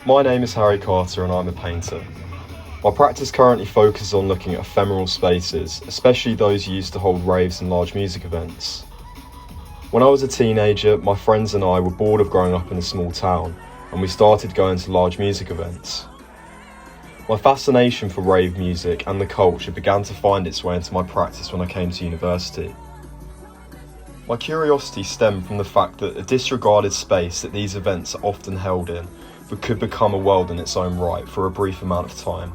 My name is Harry Carter and I'm a painter. My practice currently focuses on looking at ephemeral spaces, especially those used to hold raves and large music events. When I was a teenager, my friends and I were bored of growing up in a small town, and we started going to large music events. My fascination for rave music and the culture began to find its way into my practice when I came to university. My curiosity stemmed from the fact that a disregarded space that these events are often held in could become a world in its own right for a brief amount of time.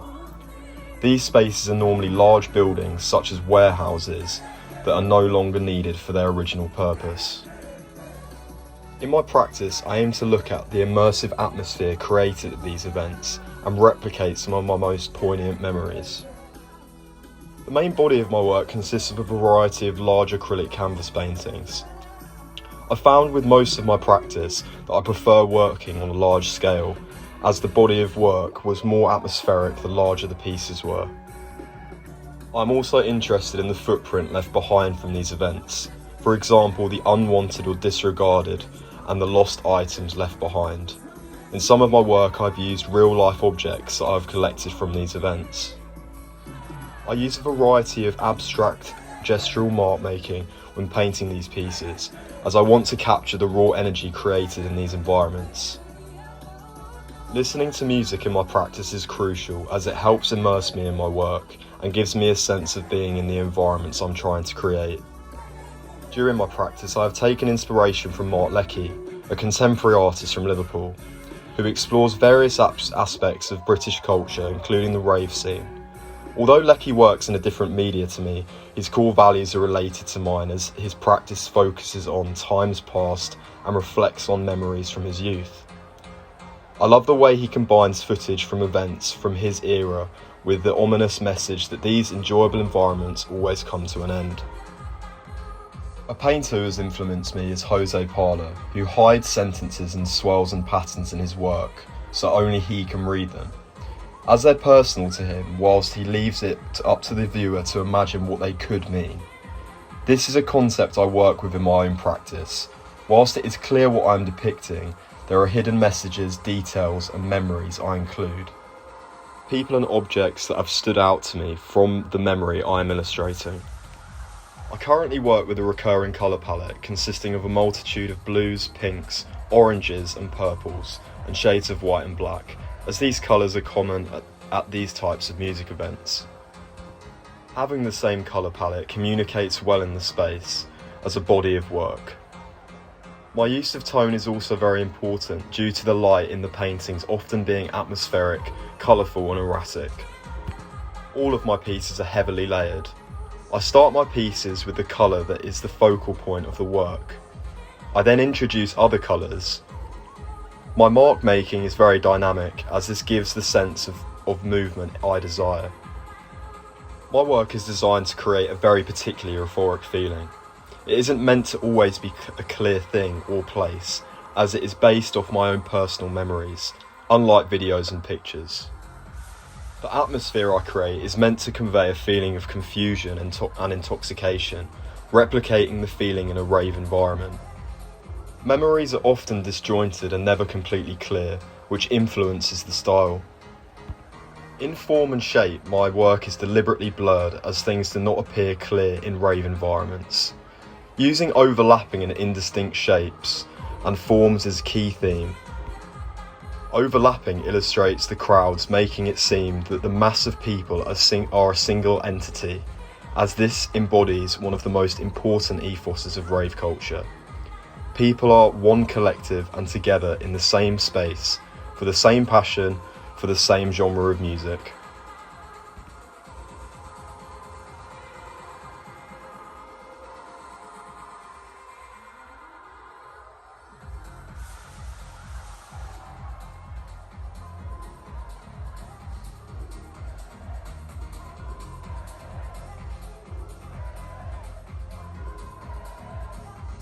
These spaces are normally large buildings such as warehouses that are no longer needed for their original purpose. In my practice, I aim to look at the immersive atmosphere created at these events and replicate some of my most poignant memories. The main body of my work consists of a variety of large acrylic canvas paintings. I found with most of my practice that I prefer working on a large scale, as the body of work was more atmospheric the larger the pieces were. I'm also interested in the footprint left behind from these events, for example the unwanted or disregarded and the lost items left behind. In some of my work I've used real-life objects that I've collected from these events. I use a variety of abstract gestural mark making when painting these pieces, as I want to capture the raw energy created in these environments. Listening to music in my practice is crucial as it helps immerse me in my work and gives me a sense of being in the environments I'm trying to create. During my practice I have taken inspiration from Mark Leckey, a contemporary artist from Liverpool, who explores various aspects of British culture, including the rave scene. Although Leckey works in a different media to me, his core values are related to mine as his practice focuses on times past and reflects on memories from his youth. I love the way he combines footage from events from his era with the ominous message that these enjoyable environments always come to an end. A painter who has influenced me is Jose Parla, who hides sentences and swirls and patterns in his work so only he can read them, as they're personal to him, whilst he leaves it up to the viewer to imagine what they could mean. This is a concept I work with in my own practice. Whilst it is clear what I am depicting, there are hidden messages, details and memories I include. People and objects that have stood out to me from the memory I am illustrating. I currently work with a recurring colour palette consisting of a multitude of blues, pinks, oranges and purples, and shades of white and black, as these colours are common at these types of music events. Having the same colour palette communicates well in the space as a body of work. My use of tone is also very important due to the light in the paintings often being atmospheric, colourful and erratic. All of my pieces are heavily layered. I start my pieces with the colour that is the focal point of the work. I then introduce other colours. My mark making is very dynamic as this gives the sense of movement I desire. My work is designed to create a very particularly euphoric feeling. It isn't meant to always be a clear thing or place, as it is based off my own personal memories, unlike videos and pictures. The atmosphere I create is meant to convey a feeling of confusion and intoxication, replicating the feeling in a rave environment. Memories are often disjointed and never completely clear, which influences the style. In form and shape, my work is deliberately blurred as things do not appear clear in rave environments. Using overlapping and indistinct shapes and forms is a key theme. Overlapping illustrates the crowds, making it seem that the mass of people are a single entity, as this embodies one of the most important ethoses of rave culture. People are one collective and together in the same space, for the same passion, for the same genre of music.